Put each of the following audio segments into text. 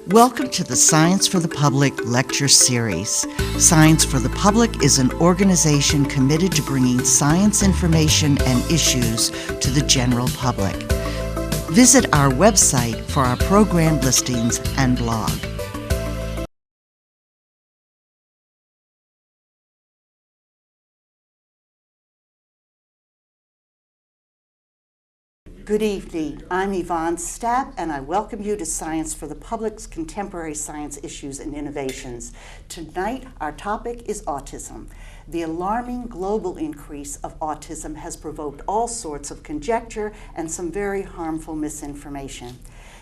Welcome to the Science for the Public lecture series. Science for the Public is an organization committed to bringing science information and issues to the general public. Visit our website for our program listings and blog. Good evening. I'm Yvonne Stapp, and I welcome you to Science for the Public's Contemporary Science Issues and Innovations. Tonight, our topic is autism. The alarming global increase of autism has provoked all sorts of conjecture and some very harmful misinformation.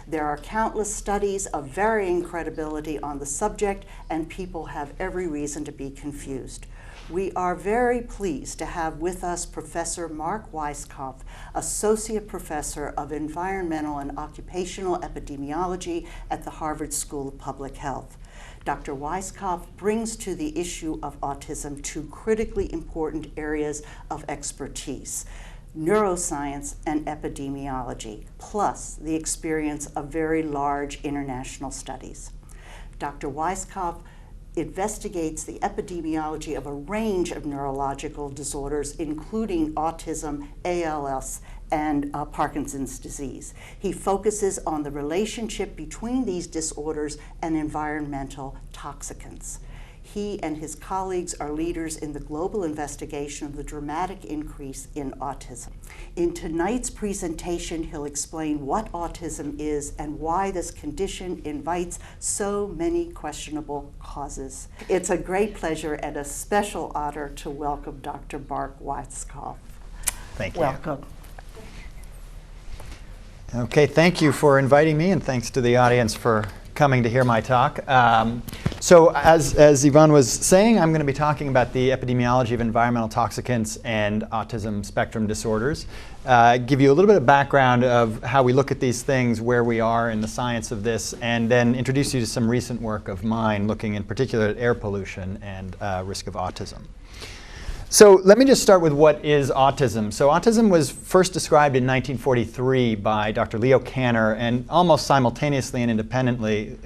There are countless studies of varying credibility on the subject, and people have every reason to be confused. We are very pleased to have with us Professor Marc Weisskopf, Associate Professor of Environmental and Occupational Epidemiology at the Harvard School of Public Health. Dr. Weisskopf brings to the issue of autism two critically important areas of expertise: neuroscience and epidemiology, plus the experience of very large international studies. Dr. Weisskopf investigates the epidemiology of a range of neurological disorders, including autism, ALS, and Parkinson's disease. He focuses on the relationship between these disorders and environmental toxicants. He and his colleagues are leaders in the global investigation of the dramatic increase in autism. In tonight's presentation, he'll explain what autism is and why this condition invites so many questionable causes. It's a great pleasure and a special honor to welcome Dr. Marc Weisskopf. Thank you. Welcome. Okay, thank you for inviting me, and thanks to the audience for coming to hear my talk. So as Yvonne was saying, I'm going to be talking about the epidemiology of environmental toxicants and autism spectrum disorders. Give you a little bit of background of how we look at these things, where we are in the science of this, and then introduce you to some recent work of mine looking in particular at air pollution and risk of autism. So let me just start with what is autism. So autism was first described in 1943 by Dr. Leo Kanner, and almost simultaneously and independently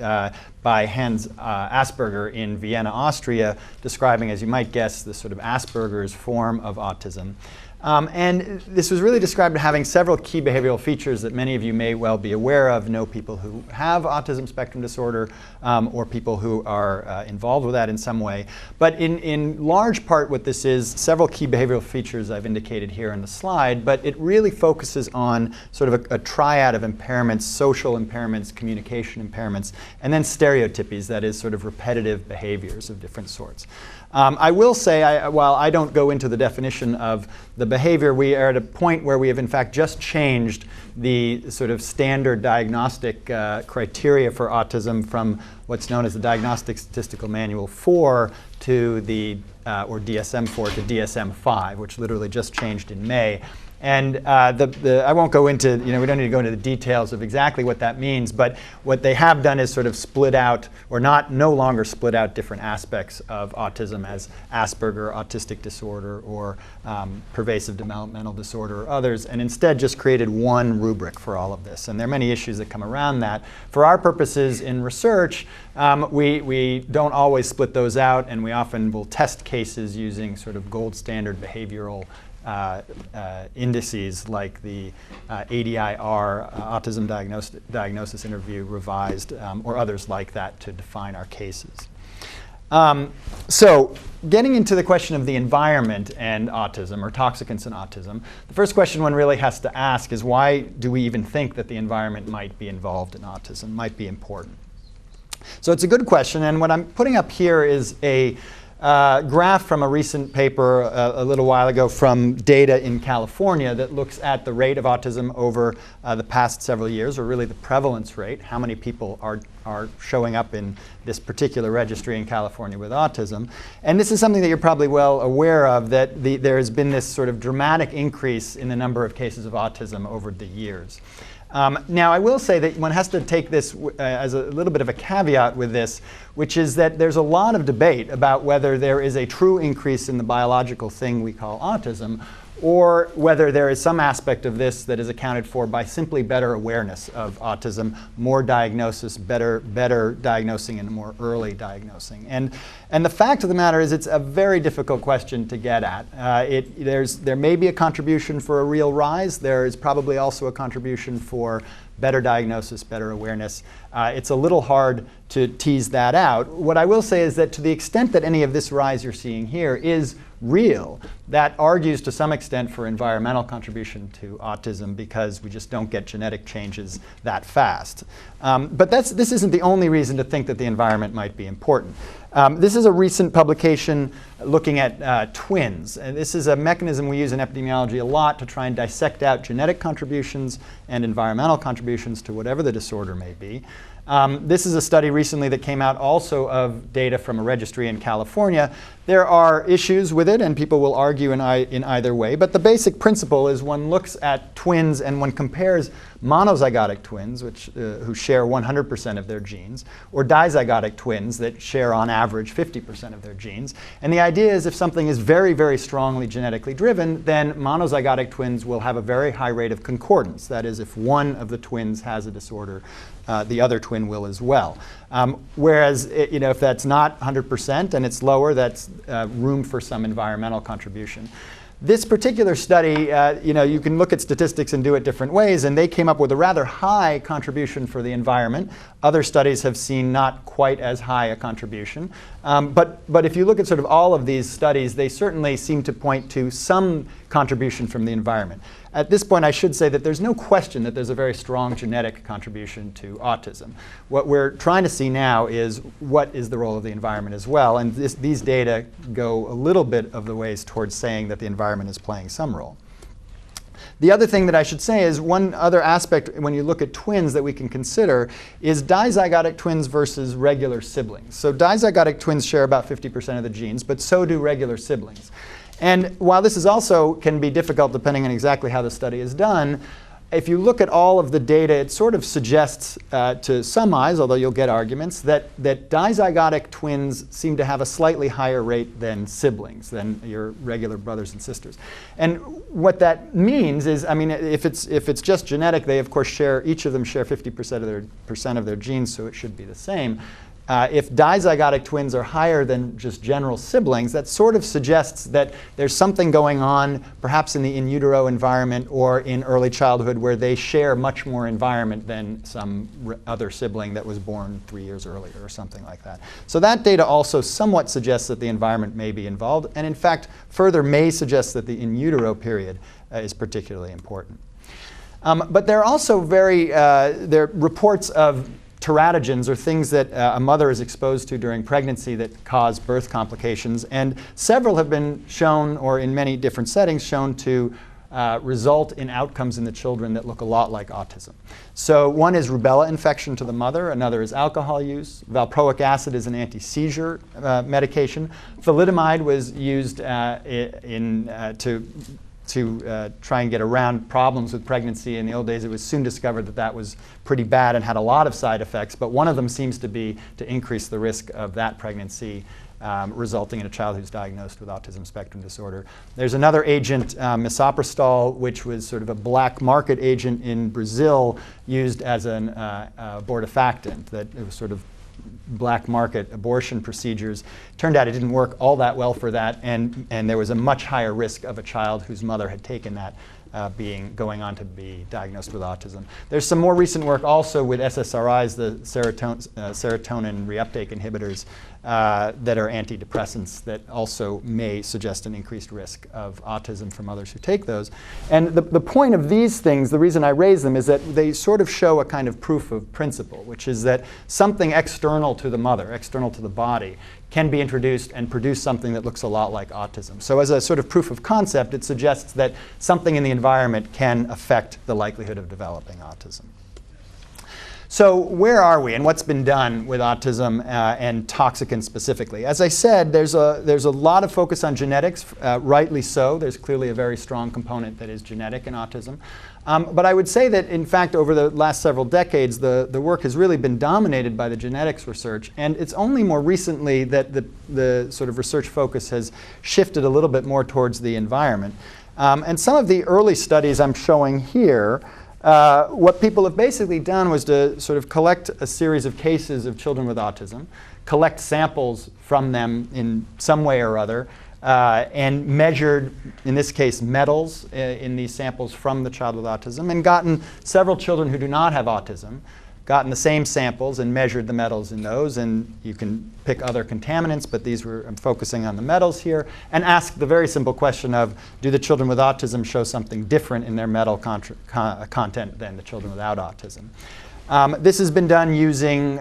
by Hans Asperger in Vienna, Austria, describing, as you might guess, the sort of Asperger's form of autism. And this was really described as having several key behavioral features that many of you may well be aware of, know people who have autism spectrum disorder or people who are involved with that in some way. But in large part what this is, several key behavioral features I've indicated here in the slide, but it really focuses on sort of a triad of impairments: social impairments, communication impairments, and then stereotypies, that is sort of repetitive behaviors of different sorts. I will say, while I don't go into the definition of the behavior, we are at a point where we have in fact just changed the sort of standard diagnostic criteria for autism from what's known as the Diagnostic Statistical Manual 4 to the, or DSM-4 to DSM-5, which literally just changed in May. And I won't go into, we don't need to go into the details of exactly what that means, but what they have done is sort of split out, or no longer split out different aspects of autism as Asperger, autistic disorder, or pervasive developmental disorder, or others, and instead just created one rubric for all of this. And there are many issues that come around that. For our purposes in research, we don't always split those out, and we often will test cases using sort of gold standard behavioral indices like the ADIR, Autism Diagnosis Interview Revised, or others like that to define our cases. So getting into the question of the environment and autism, or toxicants and autism, the first question one really has to ask is, why do we even think that the environment might be involved in autism, might be important? So it's a good question, and what I'm putting up here is a graph from a recent paper a little while ago from data in California that looks at the rate of autism over the past several years, or really the prevalence rate, how many people are showing up in this particular registry in California with autism. And this is something that you're probably well aware of, that there has been this sort of dramatic increase in the number of cases of autism over the years. Now, I will say that one has to take this as a little bit of a caveat with this, which is that there's a lot of debate about whether there is a true increase in the biological thing we call autism, or whether there is some aspect of this that is accounted for by simply better awareness of autism, more diagnosis, better diagnosing and more early diagnosing. And the fact of the matter is it's a very difficult question to get at. There may be a contribution for a real rise. There is probably also a contribution for better diagnosis, better awareness. It's a little hard to tease that out. What I will say is that to the extent that any of this rise you're seeing here is real, that argues to some extent for environmental contribution to autism because we just don't get genetic changes that fast. But this isn't the only reason to think that the environment might be important. This is a recent publication looking at twins. And this is a mechanism we use in epidemiology a lot to try and dissect out genetic contributions and environmental contributions to whatever the disorder may be. This is a study recently that came out also of data from a registry in California. There are issues with it, and people will argue in either way. But the basic principle is one looks at twins and one compares monozygotic twins, who share 100% of their genes, or dizygotic twins that share on average 50% of their genes. And the idea is if something is very, very strongly genetically driven, then monozygotic twins will have a very high rate of concordance. That is, if one of the twins has a disorder, the other twin will as well. Whereas if that's not 100% and it's lower, that's room for some environmental contribution. This particular study, you can look at statistics and do it different ways, and they came up with a rather high contribution for the environment. Other studies have seen not quite as high a contribution. But if you look at sort of all of these studies, they certainly seem to point to some contribution from the environment. At this point, I should say that there's no question that there's a very strong genetic contribution to autism. What we're trying to see now is what is the role of the environment as well, and these data go a little bit of the ways towards saying that the environment is playing some role. The other thing that I should say is one other aspect when you look at twins that we can consider is dizygotic twins versus regular siblings. So dizygotic twins share about 50% of the genes, but so do regular siblings. And while this is also can be difficult depending on exactly how the study is done, if you look at all of the data, it sort of suggests to some eyes, although you'll get arguments, that dizygotic twins seem to have a slightly higher rate than siblings, than your regular brothers and sisters. And what that means is, I mean, if it's just genetic, they of course each of them share 50% of their genes, so it should be the same. If dizygotic twins are higher than just general siblings, that sort of suggests that there's something going on, perhaps in the in utero environment or in early childhood, where they share much more environment than some other sibling that was born 3 years earlier or something like that. So that data also somewhat suggests that the environment may be involved, and in fact, further may suggest that the in utero period is particularly important. But there are also there are reports of teratogens, or things that a mother is exposed to during pregnancy that cause birth complications. And several have been shown, or in many different settings, shown to result in outcomes in the children that look a lot like autism. So one is rubella infection to the mother. Another is alcohol use. Valproic acid is an anti-seizure medication. Thalidomide was used to try and get around problems with pregnancy. In the old days, it was soon discovered that that was pretty bad and had a lot of side effects, but one of them seems to be to increase the risk of that pregnancy resulting in a child who's diagnosed with autism spectrum disorder. There's another agent, misoprostol, which was sort of a black market agent in Brazil used as an abortifactant, that it was sort of black market abortion procedures. Turned out it didn't work all that well for that, and there was a much higher risk of a child whose mother had taken that going on to be diagnosed with autism. There's some more recent work also with SSRIs, the serotonin reuptake inhibitors, that are antidepressants that also may suggest an increased risk of autism from others who take those. And the point of these things, the reason I raise them, is that they sort of show a kind of proof of principle, which is that something external to the mother, external to the body, can be introduced and produce something that looks a lot like autism. So as a sort of proof of concept, it suggests that something in the environment can affect the likelihood of developing autism. So where are we, and what's been done with autism and toxicants specifically? As I said, there's a lot of focus on genetics, rightly so. There's clearly a very strong component that is genetic in autism. But I would say that, in fact, over the last several decades, the work has really been dominated by the genetics research. And it's only more recently that the sort of research focus has shifted a little bit more towards the environment. And some of the early studies I'm showing here, what people have basically done was to sort of collect a series of cases of children with autism, collect samples from them in some way or other, and measured, in this case, metals in these samples from the child with autism, and gotten several children who do not have autism, gotten the same samples and measured the metals in those. And you can pick other contaminants, but I'm focusing on the metals here, and ask the very simple question of, do the children with autism show something different in their metal content than the children without autism? This has been done using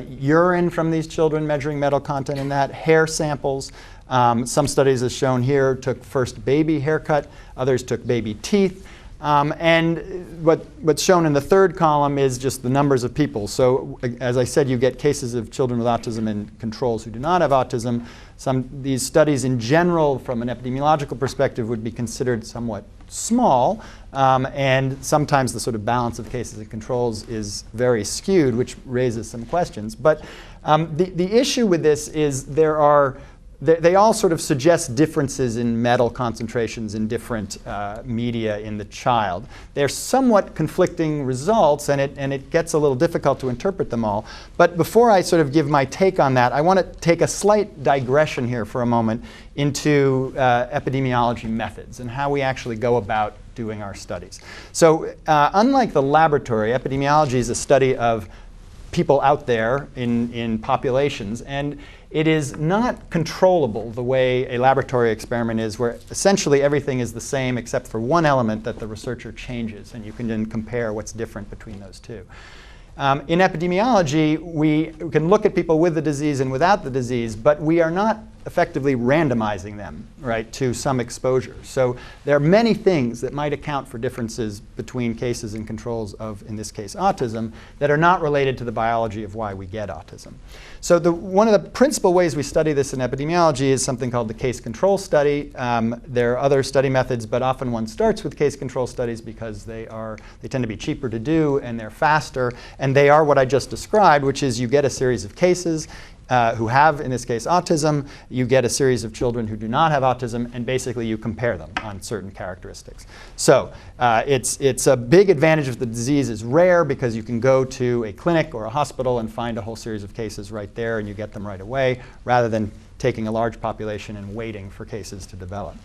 urine from these children, measuring metal content in that, hair samples. Some studies, as shown here, took first baby haircut, others took baby teeth. And what's shown in the third column is just the numbers of people. So as I said, you get cases of children with autism and controls who do not have autism. These studies in general, from an epidemiological perspective, would be considered somewhat small. And sometimes the sort of balance of cases and controls is very skewed, which raises some questions. But the issue with this is they all sort of suggest differences in metal concentrations in different media in the child. They're somewhat conflicting results, and it gets a little difficult to interpret them all. But before I sort of give my take on that, I want to take a slight digression here for a moment into epidemiology methods and how we actually go about doing our studies. So unlike the laboratory, epidemiology is a study of people out there in populations, and it is not controllable the way a laboratory experiment is, where essentially everything is the same except for one element that the researcher changes, and you can then compare what's different between those two. In epidemiology, we can look at people with the disease and without the disease, but we are not effectively randomizing them, right, to some exposure. So there are many things that might account for differences between cases and controls of, in this case, autism, that are not related to the biology of why we get autism. So one of the principal ways we study this in epidemiology is something called the case control study. There are other study methods, but often one starts with case control studies because they tend to be cheaper to do, and they're faster, and they are what I just described, which is you get a series of cases who have, in this case, autism. You get a series of children who do not have autism, and basically you compare them on certain characteristics. So it's a big advantage if the disease is rare, because you can go to a clinic or a hospital and find a whole series of cases right there, and you get them right away, rather than taking a large population and waiting for cases to develop.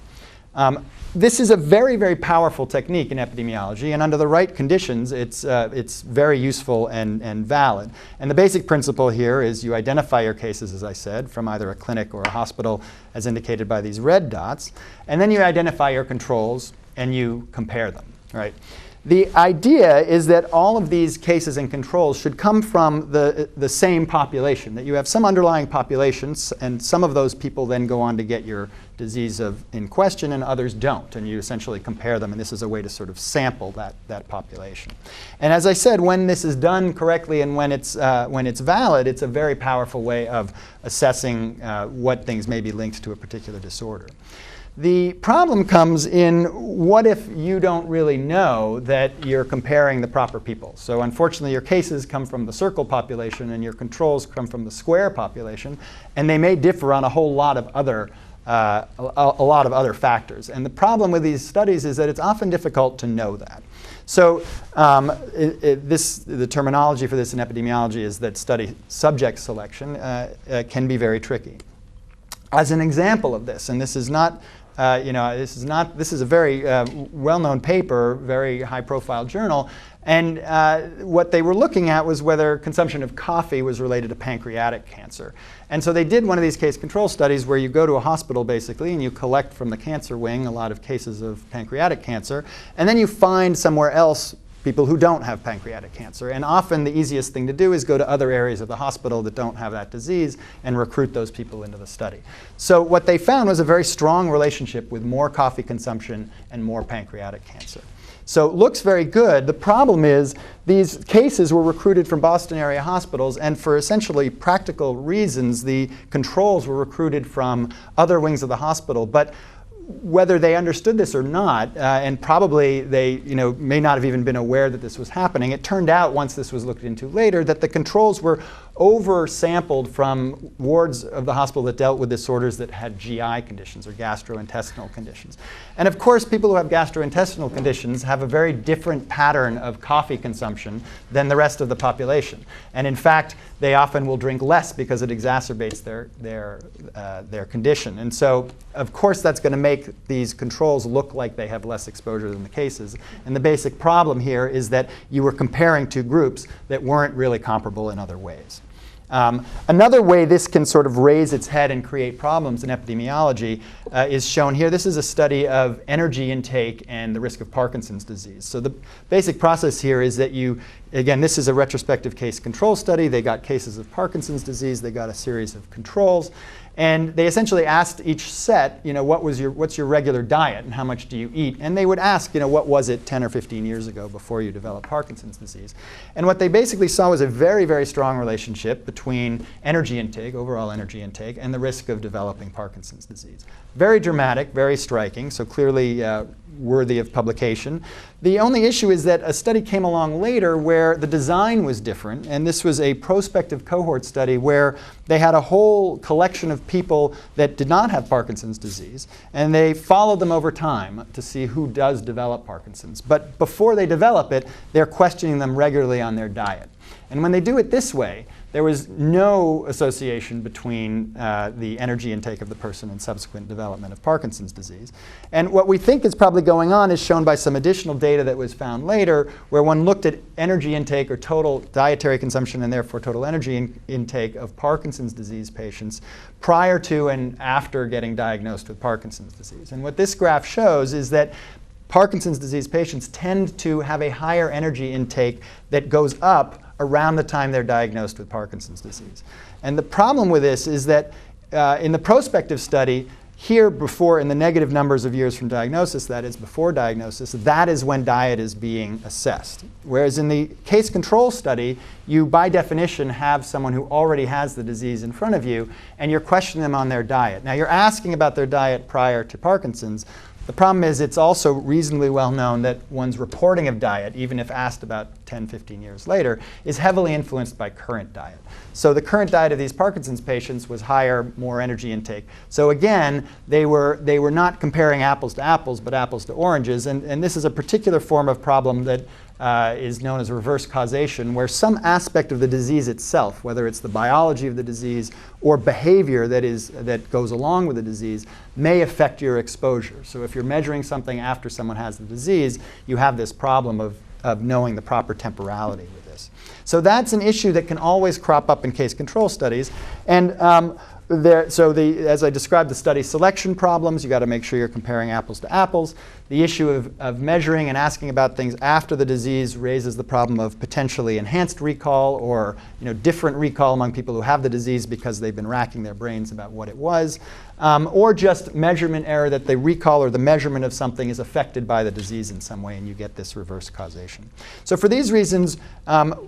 This is a very, very powerful technique in epidemiology, and under the right conditions, it's very useful and valid. And the basic principle here is you identify your cases, as I said, from either a clinic or a hospital, as indicated by these red dots, and then you identify your controls and you compare them, right? The idea is that all of these cases and controls should come from the same population, that you have some underlying populations, and some of those people then go on to get your disease in question, and others don't, and you essentially compare them, and this is a way to sort of sample that population. And as I said, when this is done correctly and when it's valid, it's a very powerful way of assessing what things may be linked to a particular disorder. The problem comes in, what if you don't really know that you're comparing the proper people? So unfortunately, your cases come from the circle population and your controls come from the square population, and they may differ on a whole lot of other factors. And the problem with these studies is that it's often difficult to know that. So the terminology for this in epidemiology is that study subject selection can be very tricky. As an example of this, and this is not this is a very well-known paper, very high-profile journal, and what they were looking at was whether consumption of coffee was related to pancreatic cancer. And so they did one of these case control studies where you go to a hospital, basically, and you collect from the cancer wing a lot of cases of pancreatic cancer, and then you find somewhere else people who don't have pancreatic cancer. And often the easiest thing to do is go to other areas of the hospital that don't have that disease and recruit those people into the study. So what they found was a very strong relationship with more coffee consumption and more pancreatic cancer. So it looks very good. The problem is these cases were recruited from Boston area hospitals, and for essentially practical reasons, the controls were recruited from other wings of the hospital. But whether they understood this or not, and probably they may not have even been aware that this was happening, it turned out, once this was looked into later, that the controls were oversampled from wards of the hospital that dealt with disorders that had GI conditions or gastrointestinal conditions. And of course, people who have gastrointestinal conditions have a very different pattern of coffee consumption than the rest of the population. And in fact, they often will drink less because it exacerbates their condition. And so, of course, that's going to make these controls look like they have less exposure than the cases. And the basic problem here is that you were comparing two groups that weren't really comparable in other ways. Another way this can sort of raise its head and create problems in epidemiology is shown here. This is a study of energy intake and the risk of Parkinson's disease. So the basic process here is that again, this is a retrospective case control study. They got cases of Parkinson's disease. They got a series of controls. And they essentially asked each set, what's your regular diet and how much do you eat? And they would ask, what was it 10 or 15 years ago before you developed Parkinson's disease? And what they basically saw was a very, very strong relationship between energy intake, overall energy intake, and the risk of developing Parkinson's disease. Very dramatic, very striking, so clearly worthy of publication. The only issue is that a study came along later where the design was different, and this was a prospective cohort study where they had a whole collection of people that did not have Parkinson's disease, and they followed them over time to see who does develop Parkinson's. But before they develop it, they're questioning them regularly on their diet. And when they do it this way, there was no association between the energy intake of the person and subsequent development of Parkinson's disease. And what we think is probably going on is shown by some additional data that was found later, where one looked at energy intake or total dietary consumption and therefore total energy intake of Parkinson's disease patients prior to and after getting diagnosed with Parkinson's disease. And what this graph shows is that Parkinson's disease patients tend to have a higher energy intake that goes up around the time they're diagnosed with Parkinson's disease. And the problem with this is that in the prospective study, here before in the negative numbers of years from diagnosis, that is before diagnosis, that is when diet is being assessed. Whereas in the case control study, you by definition have someone who already has the disease in front of you, and you're questioning them on their diet. Now you're asking about their diet prior to Parkinson's. The problem is it's also reasonably well known that one's reporting of diet, even if asked about 10, 15 years later, is heavily influenced by current diet. So the current diet of these Parkinson's patients was higher, more energy intake. So again, they were not comparing apples to apples, but apples to oranges. And this is a particular form of problem that is known as reverse causation, where some aspect of the disease itself, whether it's the biology of the disease or behavior that goes along with the disease, may affect your exposure. So if you're measuring something after someone has the disease, you have this problem of knowing the proper temporality with this. So that's an issue that can always crop up in case control studies. And as I described, the study selection problems, you got to make sure you're comparing apples to apples. The issue of measuring and asking about things after the disease raises the problem of potentially enhanced recall or different recall among people who have the disease because they've been racking their brains about what it was. Or just measurement error that the recall or the measurement of something is affected by the disease in some way, and you get this reverse causation. So for these reasons,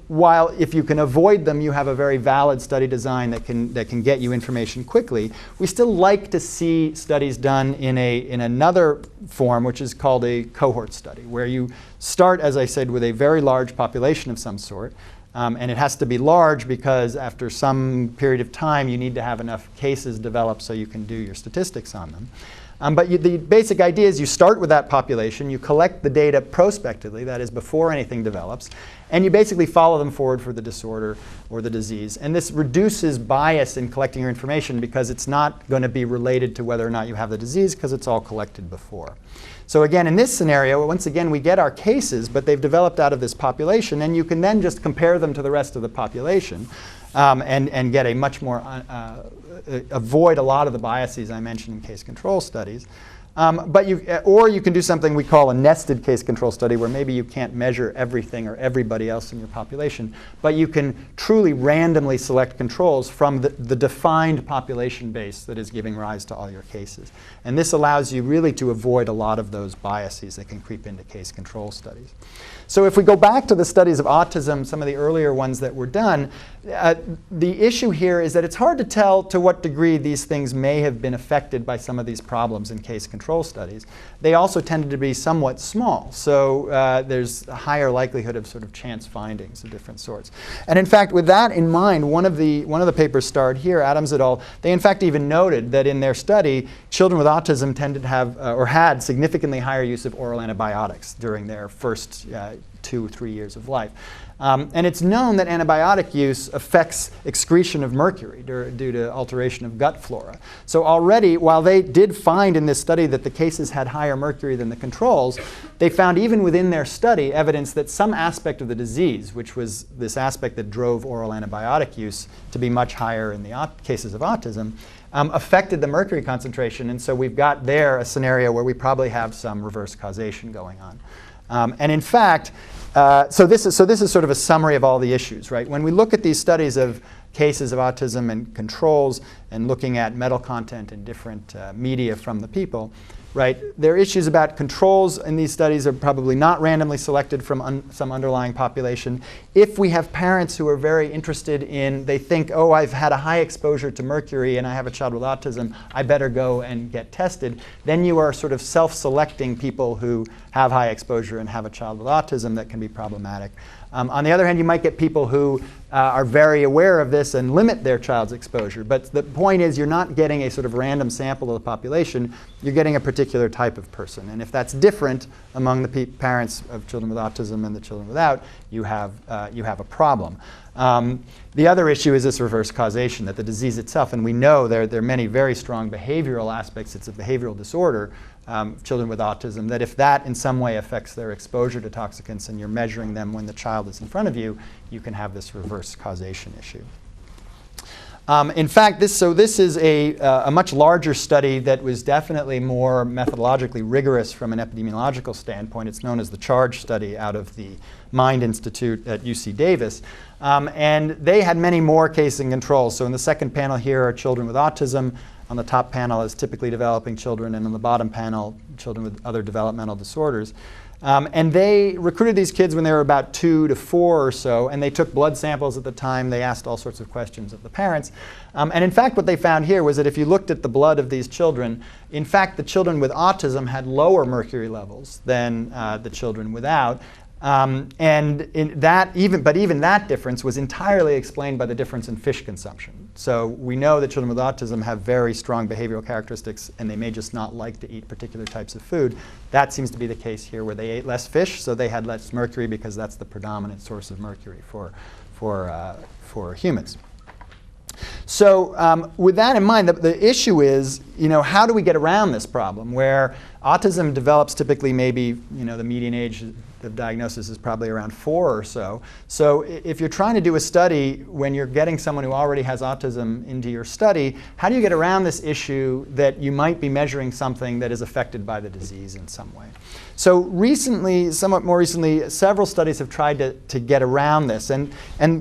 while if you can avoid them, you have a very valid study design that can get you information quickly, we still like to see studies done in another form, which is called a cohort study, where you start, as I said, with a very large population of some sort. And it has to be large because after some period of time, you need to have enough cases developed so you can do your statistics on them. But the basic idea is you start with that population, you collect the data prospectively, that is before anything develops, and you basically follow them forward for the disorder or the disease. And this reduces bias in collecting your information because it's not going to be related to whether or not you have the disease because it's all collected before. So again, in this scenario, once again, we get our cases, but they've developed out of this population, and you can then just compare them to the rest of the population and get a much more, avoid a lot of the biases I mentioned in case control studies. Or you can do something we call a nested case control study, where maybe you can't measure everything or everybody else in your population, but you can truly randomly select controls from the defined population base that is giving rise to all your cases. And this allows you really to avoid a lot of those biases that can creep into case control studies. So if we go back to the studies of autism, some of the earlier ones that were done, the issue here is that it's hard to tell to what degree these things may have been affected by some of these problems in case control control studies, they also tended to be somewhat small. So there's a higher likelihood of sort of chance findings of different sorts. And in fact, with that in mind, one of the papers starred here, Adams et al., they in fact even noted that in their study, children with autism tended to have or had significantly higher use of oral antibiotics during their first 2 or 3 years of life. And it's known that antibiotic use affects excretion of mercury due to alteration of gut flora. So already, while they did find in this study that the cases had higher mercury than the controls, they found even within their study evidence that some aspect of the disease, which was this aspect that drove oral antibiotic use to be much higher in the cases of autism, affected the mercury concentration. And so we've got there a scenario where we probably have some reverse causation going on. And in fact, so this is sort of a summary of all the issues, right? When we look at these studies of cases of autism and controls and looking at metal content in different media from the people, right? There are issues about controls in these studies are probably not randomly selected from some underlying population. If we have parents who are very interested in, they think, oh, I've had a high exposure to mercury and I have a child with autism, I better go and get tested, then you are sort of self-selecting people who have high exposure and have a child with autism. That can be problematic. On the other hand, you might get people who are very aware of this and limit their child's exposure. But the point is you're not getting a sort of random sample of the population. You're getting a particular type of person. And if that's different among the parents of children with autism and the children without, you have a problem. The other issue is this reverse causation, that the disease itself, and we know there are many very strong behavioral aspects. It's a behavioral disorder, children with autism, that if that in some way affects their exposure to toxicants and you're measuring them when the child is in front of you, you can have this reverse causation issue. In fact, this is a much larger study that was definitely more methodologically rigorous from an epidemiological standpoint. It's known as the CHARGE study out of the Mind Institute at UC Davis. And they had many more cases and controls. So in the second panel here are children with autism. On the top panel is typically developing children, and on the bottom panel, children with other developmental disorders. And they recruited these kids when they were about 2 to 4 or so, and they took blood samples at the time. They asked all sorts of questions of the parents. And in fact, what they found here was that if you looked at the blood of these children, in fact, the children with autism had lower mercury levels than the children without. And even that difference was entirely explained by the difference in fish consumption. So we know that children with autism have very strong behavioral characteristics, and they may just not like to eat particular types of food. That seems to be the case here, where they ate less fish, so they had less mercury because that's the predominant source of mercury for humans. So with that in mind, the issue is, how do we get around this problem where autism develops typically maybe, the median age of diagnosis is probably around 4 or so. So if you're trying to do a study when you're getting someone who already has autism into your study, how do you get around this issue that you might be measuring something that is affected by the disease in some way? So recently, somewhat more recently, several studies have tried to get around this. And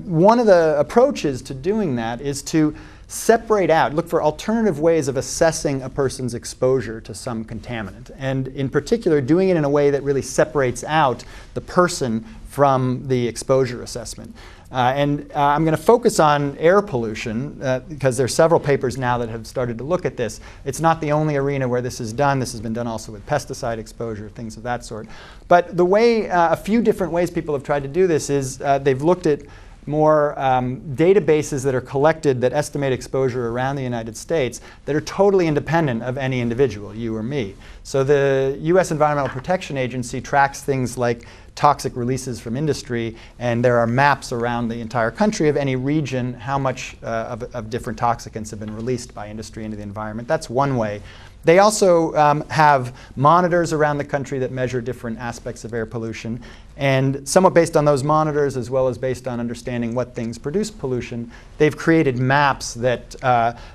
one of the approaches to doing that is to separate out, look for alternative ways of assessing a person's exposure to some contaminant. And in particular, doing it in a way that really separates out the person from the exposure assessment. I'm going to focus on air pollution because there are several papers now that have started to look at this. It's not the only arena where this is done. This has been done also with pesticide exposure, things of that sort. But the way, a few different ways people have tried to do this is they've looked at more databases that are collected that estimate exposure around the United States that are totally independent of any individual, you or me. So the US Environmental Protection Agency tracks things like toxic releases from industry, and there are maps around the entire country of any region, how much of different toxicants have been released by industry into the environment. That's one way. They also have monitors around the country that measure different aspects of air pollution. And somewhat based on those monitors, as well as based on understanding what things produce pollution, they've created maps that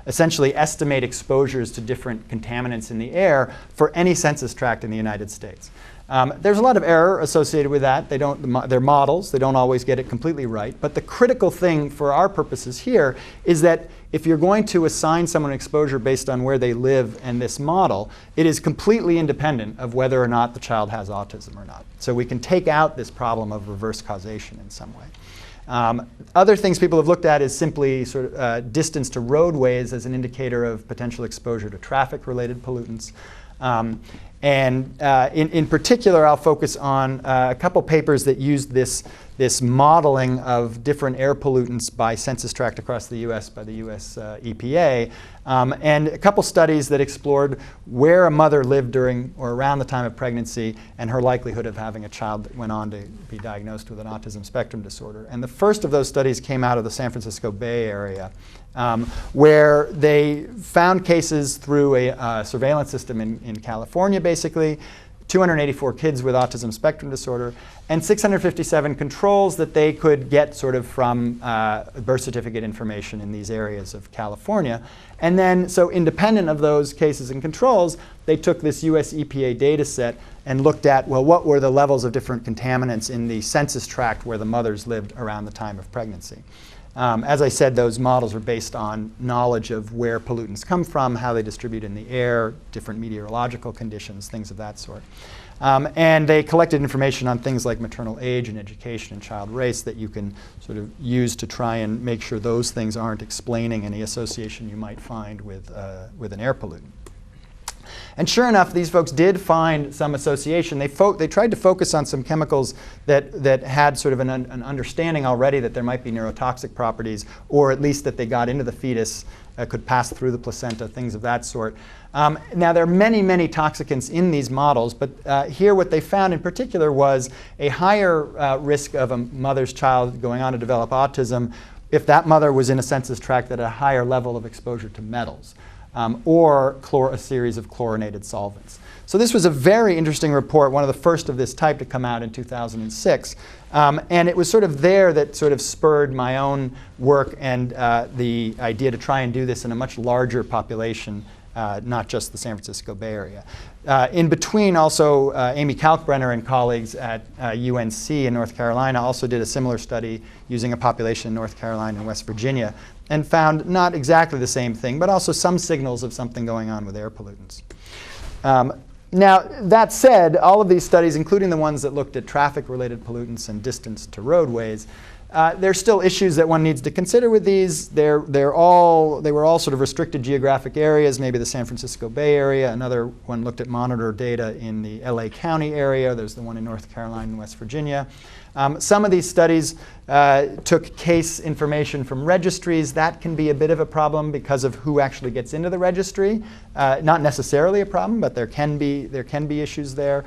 essentially estimate exposures to different contaminants in the air for any census tract in the United States. There's a lot of error associated with that. They're models. They don't always get it completely right. But the critical thing for our purposes here is that if you're going to assign someone exposure based on where they live and this model, it is completely independent of whether or not the child has autism or not. So we can take out this problem of reverse causation in some way. Other things people have looked at is simply sort of distance to roadways as an indicator of potential exposure to traffic-related pollutants. In particular, I'll focus on a couple papers that used this modeling of different air pollutants by census tract across the US by the US EPA, and a couple studies that explored where a mother lived during or around the time of pregnancy and her likelihood of having a child that went on to be diagnosed with an autism spectrum disorder. And the first of those studies came out of the San Francisco Bay Area, where they found cases through a surveillance system in California, basically, 284 kids with autism spectrum disorder, and 657 controls that they could get sort of from birth certificate information in these areas of California. And then, so independent of those cases and controls, they took this US EPA data set and looked at, well, what were the levels of different contaminants in the census tract where the mothers lived around the time of pregnancy. As I said, those models are based on knowledge of where pollutants come from, how they distribute in the air, different meteorological conditions, things of that sort. And they collected information on things like maternal age and education and child race that you can sort of use to try and make sure those things aren't explaining any association you might find with an air pollutant. And sure enough, these folks did find some association. They tried to focus on some chemicals that had sort of an understanding already that there might be neurotoxic properties, or at least that they got into the fetus, could pass through the placenta, things of that sort. Now, there are many, many toxicants in these models, but here what they found in particular was a higher risk of a mother's child going on to develop autism if that mother was in a census tract at a higher level of exposure to metals. Or a series of chlorinated solvents. So this was a very interesting report, one of the first of this type to come out in 2006. And it was sort of there that sort of spurred my own work and the idea to try and do this in a much larger population, not just the San Francisco Bay Area. In between, also, Amy Kalkbrenner and colleagues at UNC in North Carolina also did a similar study using a population in North Carolina and West Virginia, and found not exactly the same thing, but also some signals of something going on with air pollutants. Now, that said, all of these studies, including the ones that looked at traffic-related pollutants and distance to roadways, there's still issues that one needs to consider with these. They were all sort of restricted geographic areas, maybe the San Francisco Bay Area. Another one looked at monitor data in the LA County area. There's the one in North Carolina and West Virginia. Some of these studies took case information from registries. That can be a bit of a problem because of who actually gets into the registry. Not necessarily a problem, but there can be issues there.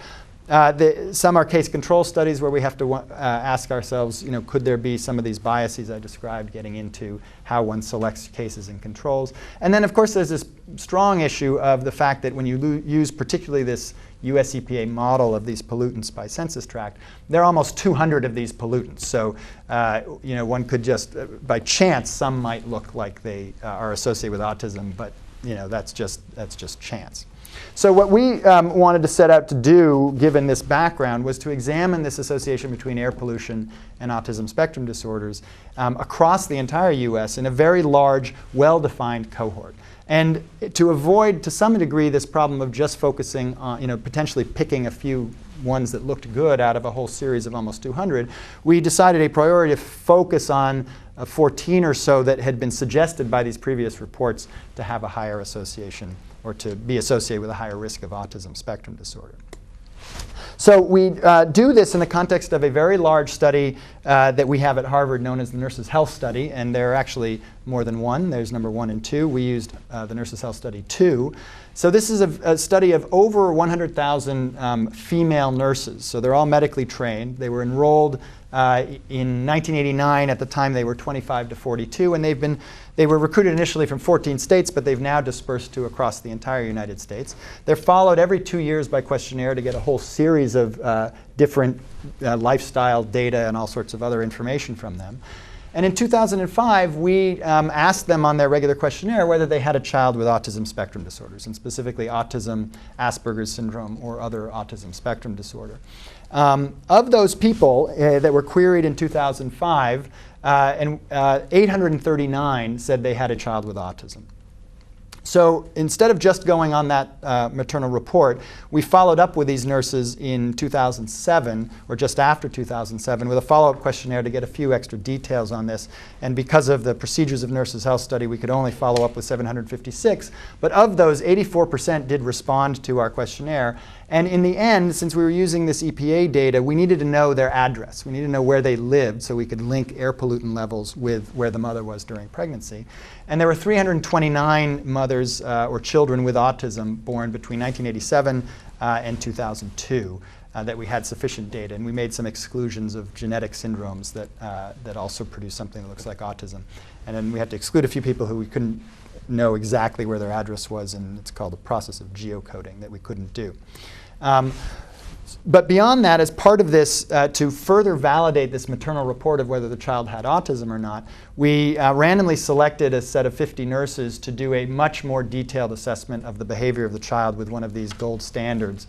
Some are case control studies where we have to ask ourselves, could there be some of these biases I described getting into how one selects cases and controls? And then, of course, there's this strong issue of the fact that when you use particularly this US EPA model of these pollutants by census tract, there are almost 200 of these pollutants. So, one could just, by chance, some might look like they are associated with autism, but that's just chance. So what we wanted to set out to do, given this background, was to examine this association between air pollution and autism spectrum disorders across the entire US in a very large, well-defined cohort. And to avoid, to some degree, this problem of just focusing on, potentially picking a few ones that looked good out of a whole series of almost 200, we decided a priori to focus on 14 or so that had been suggested by these previous reports to have a higher association or to be associated with a higher risk of autism spectrum disorder. So we do this in the context of a very large study that we have at Harvard known as the Nurses' Health Study, and there are actually more than one. There's number 1 and 2. We used the Nurses' Health Study 2. So this is a study of over 100,000 female nurses. So they're all medically trained. They were enrolled in 1989. At the time, they were 25 to 42, and they were recruited initially from 14 states, but they've now dispersed to across the entire United States. They're followed every 2 years by questionnaire to get a whole series of different lifestyle data and all sorts of other information from them. And in 2005, we asked them on their regular questionnaire whether they had a child with autism spectrum disorders, and specifically autism, Asperger's syndrome, or other autism spectrum disorder. Of those people that were queried in 2005, 839 said they had a child with autism. So instead of just going on that maternal report, we followed up with these nurses in 2007, or just after 2007, with a follow-up questionnaire to get a few extra details on this. And because of the procedures of Nurses' Health Study, we could only follow up with 756. But of those, 84% did respond to our questionnaire. And in the end, since we were using this EPA data, we needed to know their address. We needed to know where they lived so we could link air pollutant levels with where the mother was during pregnancy. And there were 329 mothers or children with autism born between 1987 and 2002 that we had sufficient data. And we made some exclusions of genetic syndromes that also produce something that looks like autism. And then we had to exclude a few people who we couldn't know exactly where their address was, and it's called the process of geocoding that we couldn't do. But beyond that, as part of this, to further validate this maternal report of whether the child had autism or not, we randomly selected a set of 50 nurses to do a much more detailed assessment of the behavior of the child with one of these gold standards,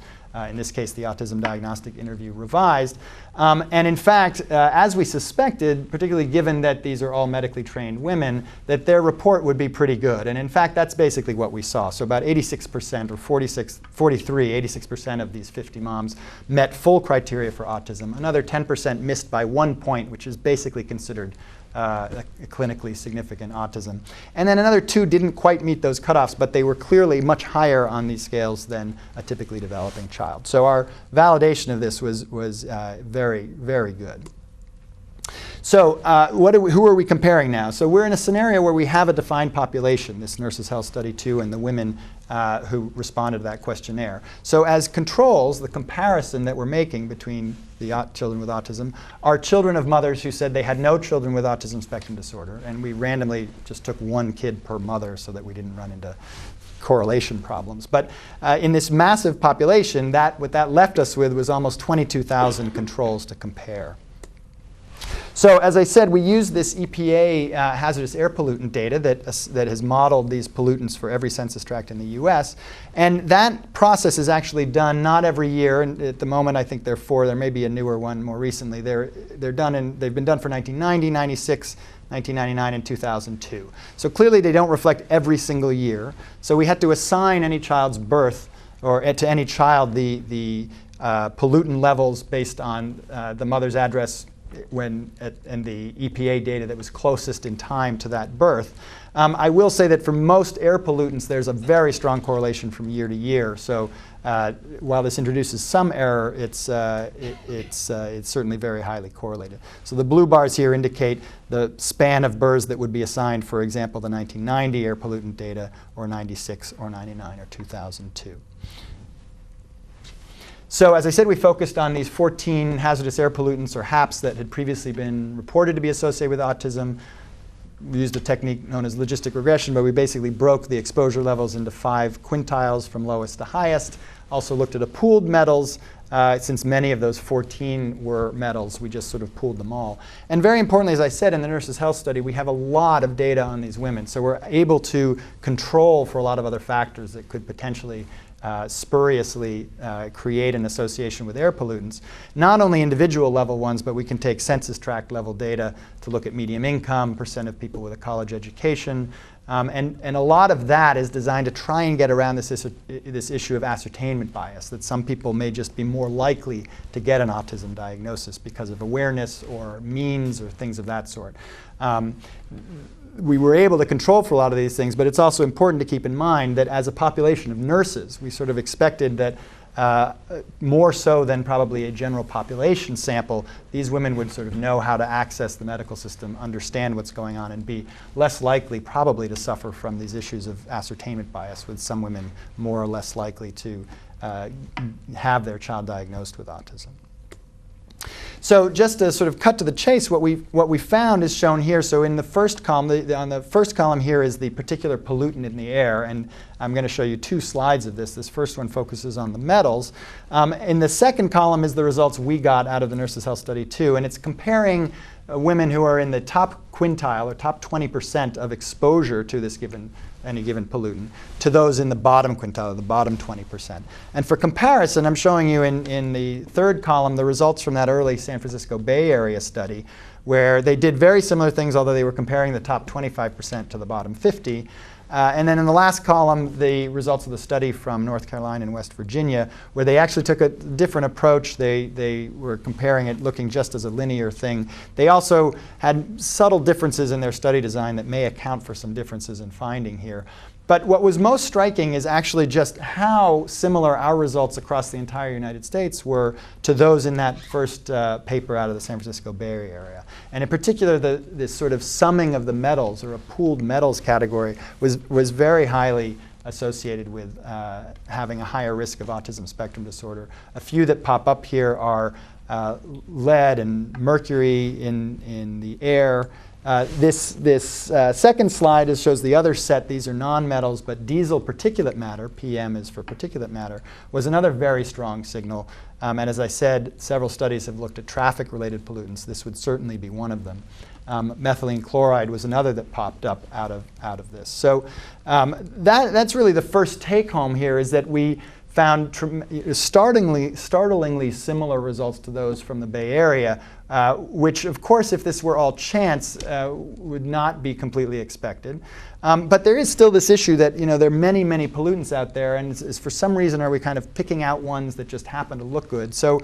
in this case, the Autism Diagnostic Interview Revised. And in fact, as we suspected, particularly given that these are all medically trained women, that their report would be pretty good. And in fact, that's basically what we saw. So about 86% or 86% of these 50 moms met full criteria for autism. Another 10% missed by 1 point, which is basically considered a clinically significant autism. And then another 2 didn't quite meet those cutoffs, but they were clearly much higher on these scales than a typically developing child. So our validation of this was very, very good. So who are we comparing now? So we're in a scenario where we have a defined population, this Nurses' Health Study 2 and the women who responded to that questionnaire. So as controls, the comparison that we're making between the children with autism are children of mothers who said they had no children with autism spectrum disorder. And we randomly just took 1 kid per mother so that we didn't run into correlation problems. But in this massive population, what that left us with was almost 22,000 controls to compare. So as I said, we used this EPA hazardous air pollutant data that has modeled these pollutants for every census tract in the US. And that process is actually done not every year. And at the moment, I think there are 4. There may be a newer one more recently. They've been done for 1990, 96, 1999, and 2002. So clearly, they don't reflect every single year. So we had to assign any child's birth, or to any child, the pollutant levels based on the mother's address and the EPA data that was closest in time to that birth. I will say that for most air pollutants, there's a very strong correlation from year to year. So while this introduces some error, it's certainly very highly correlated. So the blue bars here indicate the span of births that would be assigned, for example, the 1990 air pollutant data, or 96, or 99, or 2002. So as I said, we focused on these 14 hazardous air pollutants, or HAPs, that had previously been reported to be associated with autism. We used a technique known as logistic regression, but we basically broke the exposure levels into 5 quintiles from lowest to highest. Also looked at a pooled metals. Since many of those 14 were metals, we just sort of pooled them all. And very importantly, as I said, in the Nurses' Health Study, we have a lot of data on these women. So we're able to control for a lot of other factors that could potentially spuriously create an association with air pollutants. Not only individual level ones, but we can take census tract level data to look at median income, % of people with a college education. And a lot of that is designed to try and get around this issue of ascertainment bias, that some people may just be more likely to get an autism diagnosis because of awareness or means or things of that sort. We were able to control for a lot of these things, but it's also important to keep in mind that as a population of nurses, we sort of expected that more so than probably a general population sample, these women would sort of know how to access the medical system, understand what's going on, and be less likely probably to suffer from these issues of ascertainment bias, with some women more or less likely to have their child diagnosed with autism. So just to sort of cut to the chase, what we found is shown here. So in the first column, on the first column here is the particular pollutant in the air, and I'm going to show you 2 slides of this. This first one focuses on the metals. In the second column is the results we got out of the Nurses' Health Study 2, and it's comparing women who are in the top quintile or top 20% of exposure to this any given pollutant to those in the bottom quintile, the bottom 20%. And for comparison, I'm showing you in the third column the results from that early San Francisco Bay Area study, where they did very similar things, although they were comparing the top 25% to the bottom 50. And then in the last column, the results of the study from North Carolina and West Virginia, where they actually took a different approach. They were comparing it, looking just as a linear thing. They also had subtle differences in their study design that may account for some differences in finding here. But what was most striking is actually just how similar our results across the entire United States were to those in that first paper out of the San Francisco Bay Area. And in particular, this sort of summing of the metals, or a pooled metals category, was very highly associated with having a higher risk of autism spectrum disorder. A few that pop up here are lead and mercury in the air. This second slide shows the other set. These are non-metals, but diesel particulate matter, PM is for particulate matter, was another very strong signal. And as I said, several studies have looked at traffic-related pollutants. This would certainly be one of them. Methylene chloride was another that popped up out of this. So that's really the first take-home here, is that we found startlingly similar results to those from the Bay Area, which, of course, if this were all chance, would not be completely expected. But there is still this issue that there are many, many pollutants out there, and for some reason are we kind of picking out ones that just happen to look good. So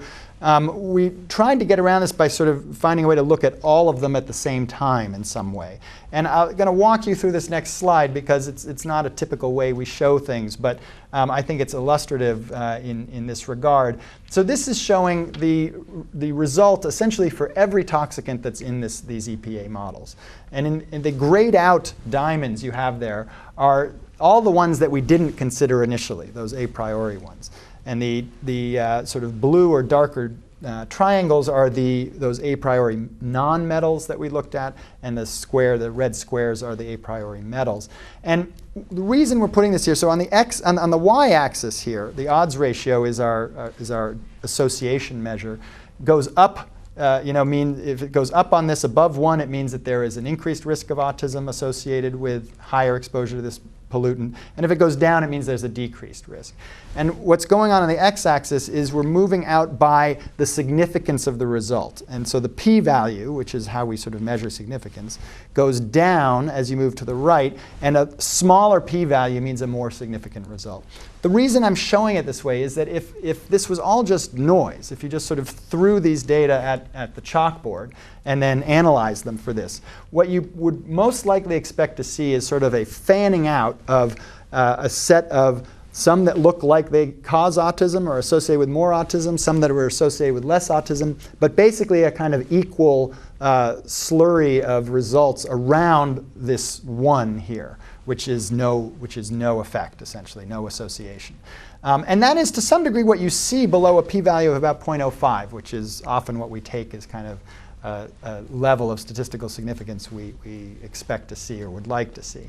we tried to get around this by sort of finding a way to look at all of them at the same time in some way. And I'm going to walk you through this next slide because it's not a typical way we show things, but I think it's illustrative in this regard. So this is showing the result essentially for every toxicant that's in these EPA models. And in the grayed out diamonds you have there are all the ones that we didn't consider initially, those a priori ones. And the sort of blue or darker triangles are those a priori non-metals that we looked at, and the red squares are the a priori metals. And the reason we're putting this here, so on the y-axis here, the odds ratio is our association measure, goes up. If it goes up on this above 1, it means that there is an increased risk of autism associated with higher exposure to this pollutant. And if it goes down, it means there's a decreased risk. And what's going on the x-axis is we're moving out by the significance of the result. And so the p-value, which is how we sort of measure significance, goes down as you move to the right. And a smaller p-value means a more significant result. The reason I'm showing it this way is that if this was all just noise, if you just sort of threw these data at the chalkboard and then analyzed them for this, what you would most likely expect to see is sort of a fanning out of a set of some that look like they cause autism or associated with more autism, some that are associated with less autism, but basically a kind of equal slurry of results around this one here, which is no effect, essentially, no association. And that is to some degree what you see below a p-value of about 0.05, which is often what we take as kind of a level of statistical significance we expect to see or would like to see.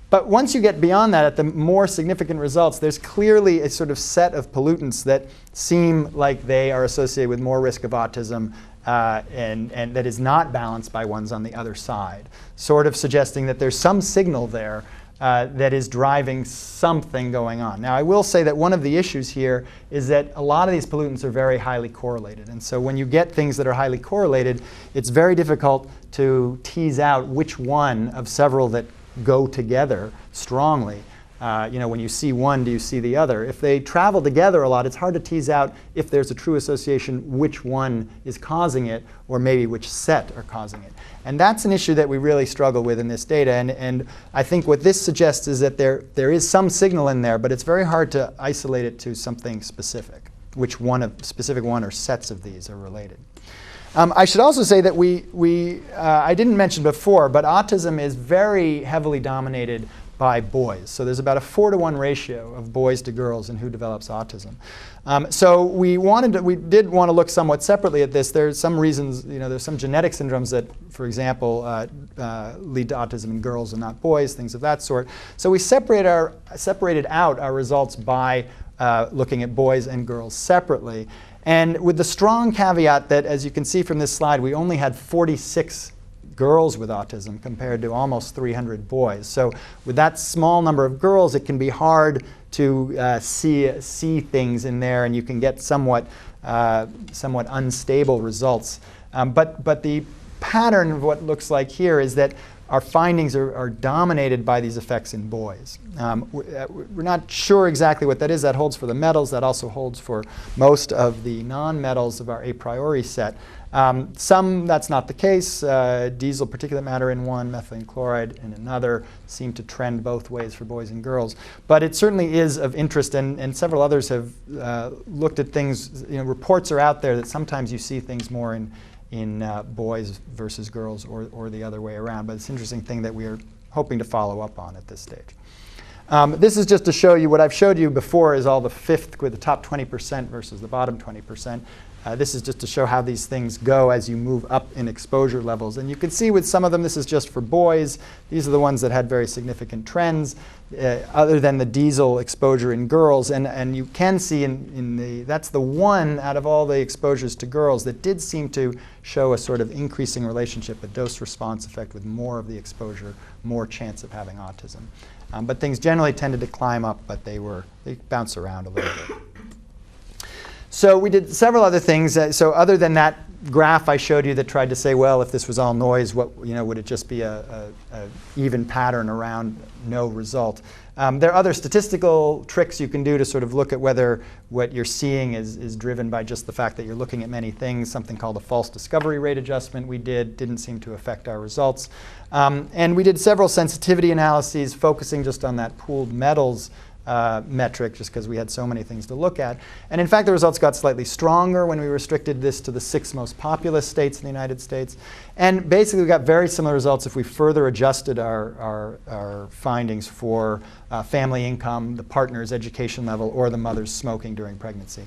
But once you get beyond that, at the more significant results, there's clearly a sort of set of pollutants that seem like they are associated with more risk of autism and that is not balanced by ones on the other side, sort of suggesting that there's some signal there that is driving something going on. Now, I will say that one of the issues here is that a lot of these pollutants are very highly correlated. And so when you get things that are highly correlated, it's very difficult to tease out which one of several that go together strongly. When you see one, do you see the other? If they travel together a lot, it's hard to tease out if there's a true association, which one is causing it, or maybe which set are causing it. And that's an issue that we really struggle with in this data. And I think what this suggests is that there is some signal in there, but it's very hard to isolate it to something specific, which specific one or sets of these are related. I should also say that I didn't mention before, but autism is very heavily dominated by boys. So there's about a 4-to-1 ratio of boys to girls in who develops autism. So we did want to look somewhat separately at this. There's some reasons, there's some genetic syndromes that, for example, lead to autism in girls and not boys, things of that sort. So we separated out our results by looking at boys and girls separately. And with the strong caveat that, as you can see from this slide, we only had 46 girls with autism compared to almost 300 boys. So with that small number of girls, it can be hard to see things in there, and you can get somewhat unstable results. But the pattern of what looks like here is that our findings are dominated by these effects in boys. We're not sure exactly what that is. That holds for the metals. That also holds for most of the non-metals of our a priori set. Some, that's not the case. Diesel particulate matter in one, methylene chloride in another seem to trend both ways for boys and girls. But it certainly is of interest, and several others have looked at things. Reports are out there that sometimes you see things more in boys versus girls, or the other way around. But it's an interesting thing that we are hoping to follow up on at this stage. This is just to show you what I've showed you before is all the fifth with the top 20% versus the bottom 20%. This is just to show how these things go as you move up in exposure levels. And you can see with some of them, this is just for boys. These are the ones that had very significant trends, other than the diesel exposure in girls. And you can see that's the one out of all the exposures to girls that did seem to show a sort of increasing relationship, a dose-response effect with more of the exposure, more chance of having autism. But things generally tended to climb up, but they bounce around a little bit. So we did several other things. So other than that graph I showed you that tried to say, well, if this was all noise, would it just be a even pattern around no result? There are other statistical tricks you can do to sort of look at whether what you're seeing is driven by just the fact that you're looking at many things. Something called a false discovery rate adjustment we didn't seem to affect our results. And we did several sensitivity analyses focusing just on that pooled metals metric, just because we had so many things to look at. And in fact, the results got slightly stronger when we restricted this to the 6 most populous states in the United States. And basically, we got very similar results if we further adjusted our findings for family income, the partner's education level, or the mother's smoking during pregnancy.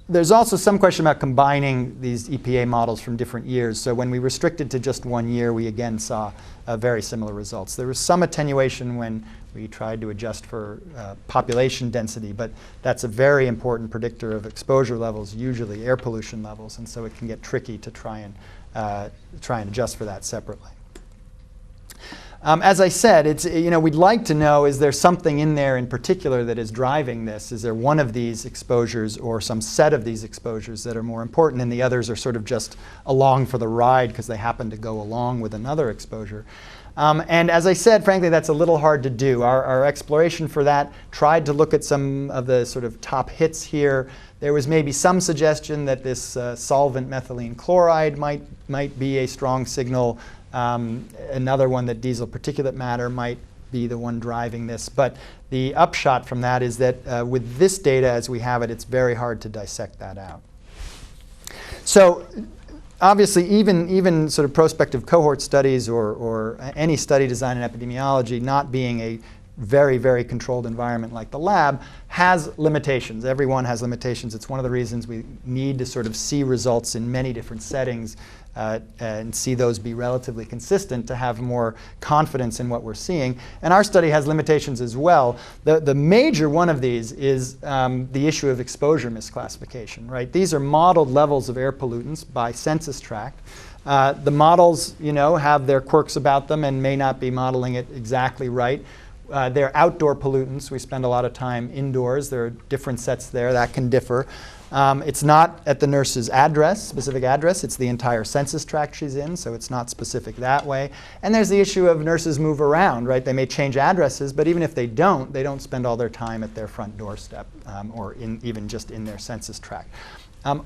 There's also some question about combining these EPA models from different years. So when we restricted to just 1 year, we again saw very similar results. There was some attenuation when we tried to adjust for population density, but that's a very important predictor of exposure levels, usually air pollution levels, and so it can get tricky to try and adjust for that separately. As I said, we'd like to know, is there something in there in particular that is driving this? Is there one of these exposures or some set of these exposures that are more important, and the others are sort of just along for the ride because they happen to go along with another exposure? And as I said, frankly, that's a little hard to do. Our exploration for that tried to look at some of the sort of top hits here. There was maybe some suggestion that this solvent methylene chloride might be a strong signal. Another one that diesel particulate matter might be the one driving this. But the upshot from that is that with this data as we have it, it's very hard to dissect that out. So obviously, even sort of prospective cohort studies or any study design in epidemiology, not being a very, very controlled environment like the lab, has limitations. Everyone has limitations. It's one of the reasons we need to sort of see results in many different settings and see those be relatively consistent to have more confidence in what we're seeing. And our study has limitations as well. The major one of these is the issue of exposure misclassification, right? These are modeled levels of air pollutants by census tract. The models, have their quirks about them and may not be modeling it exactly right. They're outdoor pollutants. We spend a lot of time indoors. There are different sets there that can differ. It's not at the nurse's specific address. It's the entire census tract she's in, so it's not specific that way. And there's the issue of nurses move around, right? They may change addresses, but even if they don't spend all their time at their front doorstep or even just in their census tract.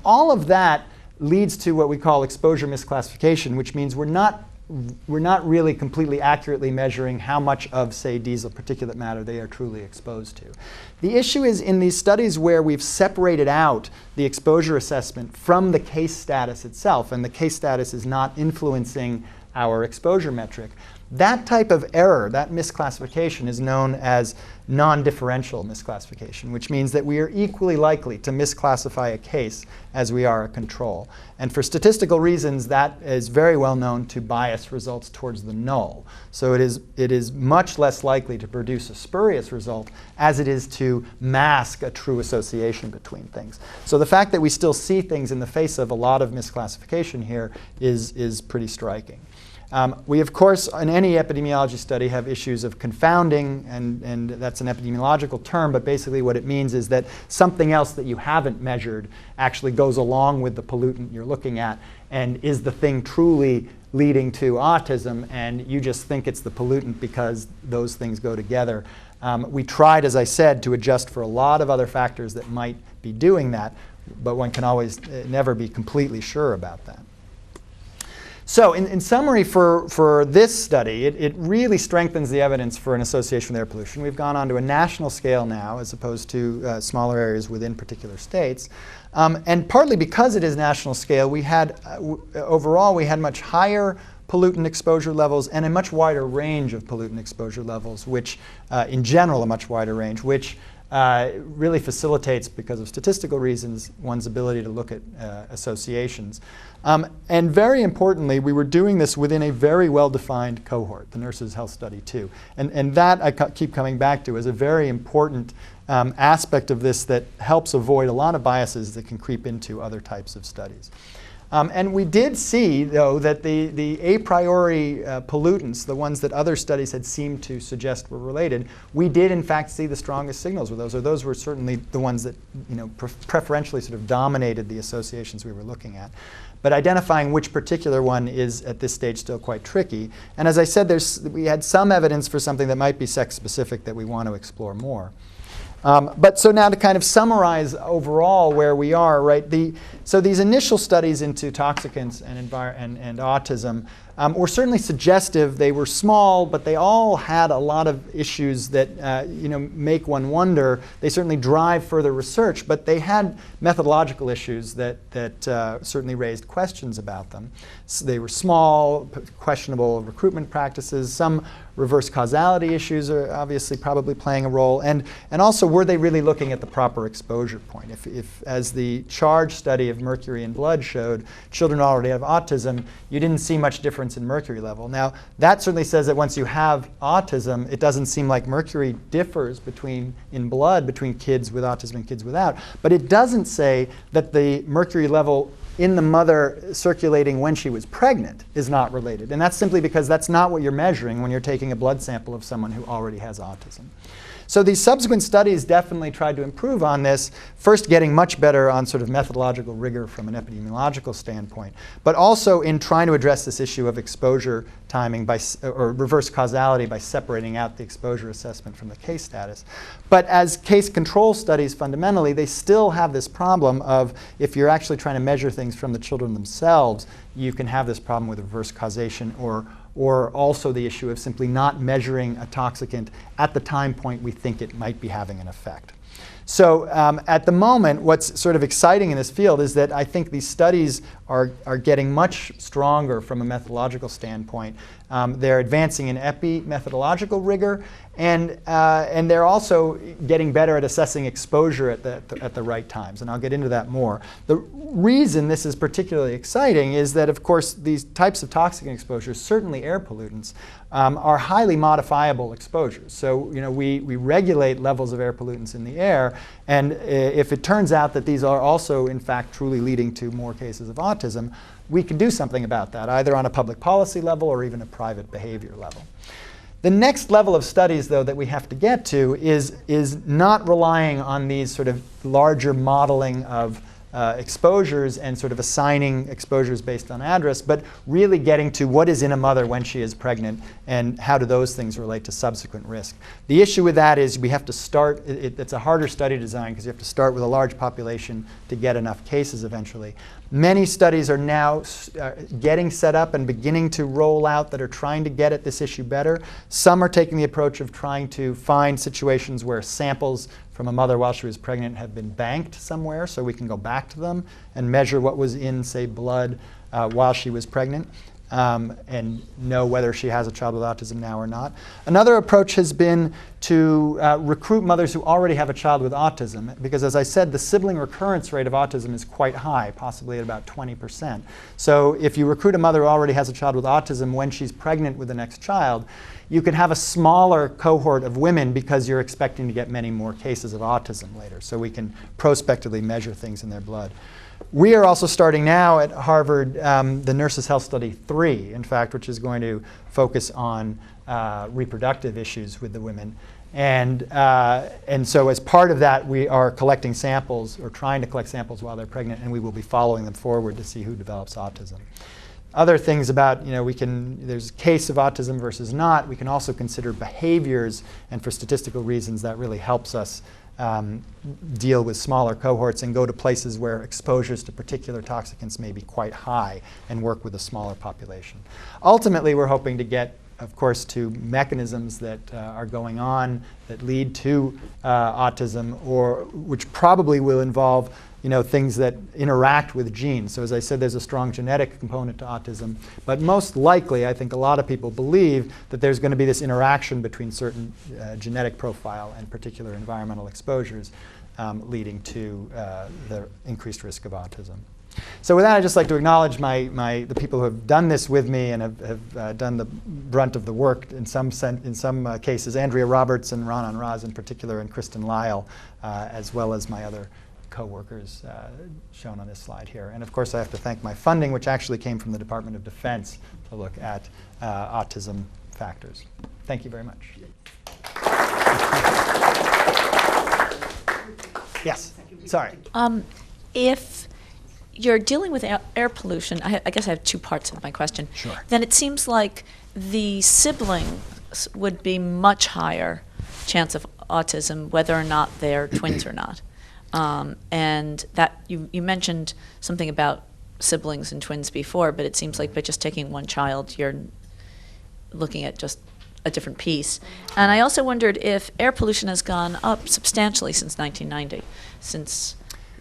All of that leads to what we call exposure misclassification, which means we're not really completely accurately measuring how much of, say, diesel particulate matter they are truly exposed to. The issue is in these studies where we've separated out the exposure assessment from the case status itself, and the case status is not influencing our exposure metric. That type of error, that misclassification, is known as non-differential misclassification, which means that we are equally likely to misclassify a case as we are a control. And for statistical reasons, that is very well known to bias results towards the null. So it is much less likely to produce a spurious result as it is to mask a true association between things. So the fact that we still see things in the face of a lot of misclassification here is pretty striking. We, of course, in any epidemiology study have issues of confounding, and that's an epidemiological term, but basically what it means is that something else that you haven't measured actually goes along with the pollutant you're looking at, and is the thing truly leading to autism, and you just think it's the pollutant because those things go together. We tried, as I said, to adjust for a lot of other factors that might be doing that, but one can always never be completely sure about that. So in summary for this study, it really strengthens the evidence for an association with air pollution. We've gone on to a national scale now as opposed to smaller areas within particular states. And partly because it is national scale, we had, overall, we had much higher pollutant exposure levels and a much wider range of pollutant exposure levels, which, in general, a much wider range, which really facilitates, because of statistical reasons, one's ability to look at associations. And very importantly, we were doing this within a very well-defined cohort, the Nurses' Health Study 2. And that I keep coming back to as a very important aspect of this that helps avoid a lot of biases that can creep into other types of studies. And we did see, though, that the a priori pollutants, the ones that other studies had seemed to suggest were related, we did in fact see the strongest signals with those, or those were certainly the ones that preferentially sort of dominated the associations we were looking at. But identifying which particular one is, at this stage, still quite tricky. And as I said, we had some evidence for something that might be sex-specific that we want to explore more. But so now to kind of summarize overall where we are, right? So these initial studies into toxicants and autism were certainly suggestive. They were small, but they all had a lot of issues that make one wonder. They certainly drive further research, but they had methodological issues that certainly raised questions about them. So they were small, questionable recruitment practices. Some reverse causality issues are obviously probably playing a role, and also were they really looking at the proper exposure point? If as the CHARGE study of mercury in blood showed, children already have autism, you didn't see much difference in mercury level. Now that certainly says that once you have autism, it doesn't seem like mercury differs in blood between kids with autism and kids without, but it doesn't say that the mercury level in the mother circulating when she was pregnant is not related. And that's simply because that's not what you're measuring when you're taking a blood sample of someone who already has autism. So these subsequent studies definitely tried to improve on this, first getting much better on sort of methodological rigor from an epidemiological standpoint, but also in trying to address this issue of exposure timing or reverse causality by separating out the exposure assessment from the case status. But as case control studies, fundamentally, they still have this problem of if you're actually trying to measure things from the children themselves, you can have this problem with reverse causation or also the issue of simply not measuring a toxicant at the time point we think it might be having an effect. So at the moment, what's sort of exciting in this field is that I think these studies are getting much stronger from a methodological standpoint. They're advancing in epi-methodological rigor, and they're also getting better at assessing exposure at the right times, and I'll get into that more. The reason this is particularly exciting is that, of course, these types of toxic exposures, certainly air pollutants, are highly modifiable exposures. So we regulate levels of air pollutants in the air, and if it turns out that these are also, in fact, truly leading to more cases of autism, we can do something about that, either on a public policy level or even a private behavior level. The next level of studies, though, that we have to get to is not relying on these sort of larger modeling of exposures and sort of assigning exposures based on address, but really getting to what is in a mother when she is pregnant and how do those things relate to subsequent risk. The issue with that is we have to start, it's a harder study design because you have to start with a large population to get enough cases eventually. Many studies are now getting set up and beginning to roll out that are trying to get at this issue better. Some are taking the approach of trying to find situations where samples from a mother while she was pregnant have been banked somewhere so we can go back to them and measure what was in, say, blood while she was pregnant and know whether she has a child with autism now or not. Another approach has been to recruit mothers who already have a child with autism because, as I said, the sibling recurrence rate of autism is quite high, possibly at about 20%. So if you recruit a mother who already has a child with autism when she's pregnant with the next child, you can have a smaller cohort of women because you're expecting to get many more cases of autism later. So we can prospectively measure things in their blood. We are also starting now at Harvard the Nurses' Health Study 3, in fact, which is going to focus on reproductive issues with the women. And so as part of that, we are collecting samples, or trying to collect samples while they're pregnant, and we will be following them forward to see who develops autism. Other things about, there's a case of autism versus not. We can also consider behaviors, and for statistical reasons, that really helps us deal with smaller cohorts and go to places where exposures to particular toxicants may be quite high and work with a smaller population. Ultimately, we're hoping to get, of course, to mechanisms that are going on that lead to autism, or which probably will involve things that interact with genes. So as I said, there's a strong genetic component to autism. But most likely, I think a lot of people believe that there's going to be this interaction between certain genetic profile and particular environmental exposures leading to the increased risk of autism. So with that, I'd just like to acknowledge the people who have done this with me and have done the brunt of the work in some cases, Andrea Roberts and Ronan Raz in particular, and Kristen Lyle, as well as my other co-workers shown on this slide here. And of course, I have to thank my funding, which actually came from the Department of Defense to look at autism factors. Thank you very much. Yes, sorry. If you're dealing with air pollution, I guess I have two parts of my question. Sure. Then it seems like the siblings would be much higher chance of autism, whether or not they're twins or not. And that you mentioned something about siblings and twins before, but it seems like by just taking one child, you're looking at just a different piece. And I also wondered if air pollution has gone up substantially since 1990, since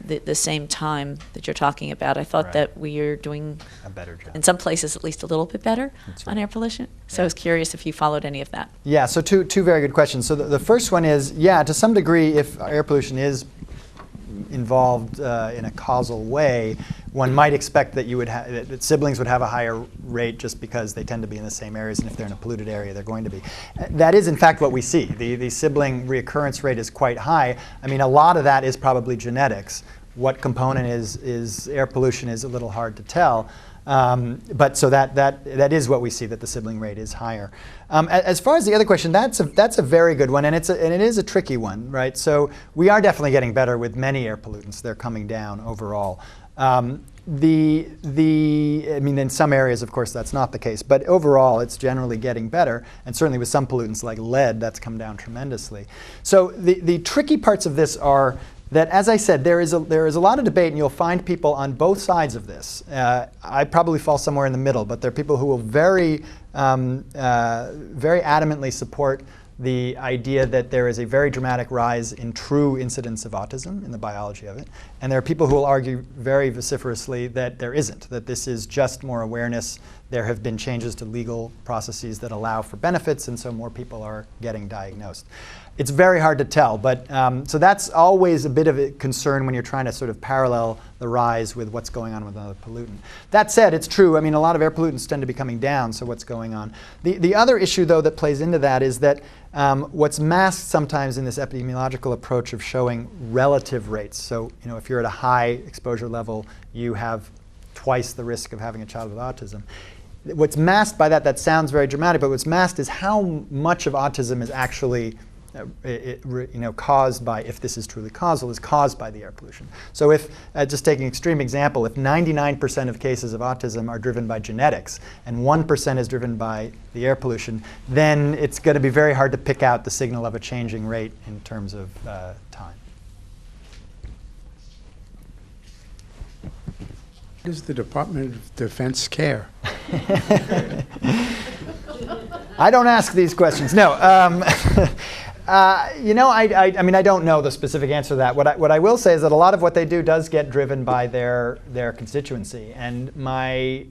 the same time that you're talking about. I thought that we are doing a better job. In some places at least a little bit better on air pollution. So I was curious if you followed any of that. Yeah, so two very good questions. So the first one is, yeah, to some degree, if air pollution is involved in a causal way, one might expect that that siblings would have a higher rate just because they tend to be in the same areas, and if they're in a polluted area, they're going to be. That is, in fact, what we see. The sibling reoccurrence rate is quite high. I mean, a lot of that is probably genetics. What component is air pollution is a little hard to tell. But so that is what we see, that the sibling rate is higher. As far as the other question, that's a very good one, and it is a tricky one, right? So we are definitely getting better with many air pollutants. They're coming down overall. I mean, in some areas, of course, that's not the case, but overall, it's generally getting better, and certainly with some pollutants like lead, that's come down tremendously. So the tricky parts of this are that, as I said, there is a lot of debate, and you'll find people on both sides of this. I probably fall somewhere in the middle, but there are people who will very adamantly support the idea that there is a very dramatic rise in true incidence of autism in the biology of it. And there are people who will argue very vociferously that there isn't, that this is just more awareness. There have been changes to legal processes that allow for benefits, and so more people are getting diagnosed. It's very hard to tell, but so that's always a bit of a concern when you're trying to sort of parallel the rise with what's going on with another pollutant. That said, it's true. I mean, a lot of air pollutants tend to be coming down, so what's going on? The other issue, though, that plays into that is that what's masked sometimes in this epidemiological approach of showing relative rates. So, if you're at a high exposure level, you have twice the risk of having a child with autism. What's masked by that sounds very dramatic, but what's masked is how much of autism is actually caused by, if this is truly causal, is caused by the air pollution. So if, just taking an extreme example, if 99% of cases of autism are driven by genetics and 1% is driven by the air pollution, then it's going to be very hard to pick out the signal of a changing rate in terms of time. Does the Department of Defense care? I don't ask these questions. No. I mean, I don't know the specific answer to that. What I will say is that a lot of what they do does get driven by their constituency. And my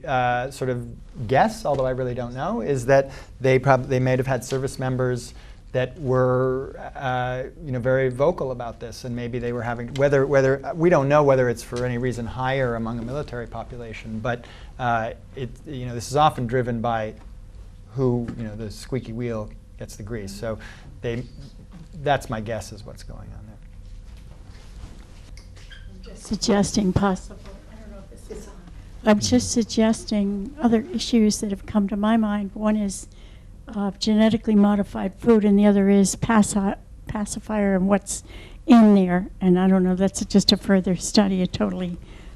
sort of guess, although I really don't know, is that they may have had service members that were very vocal about this, and maybe they were having whether we don't know whether it's for any reason higher among a military population, but this is often driven by who the squeaky wheel gets the grease. So that's my guess is what's going on there. Suggesting possible I'm just suggesting other issues that have come to my mind. One is genetically modified food, and the other is pacifier and what's in there. And I don't know, that's just a further study.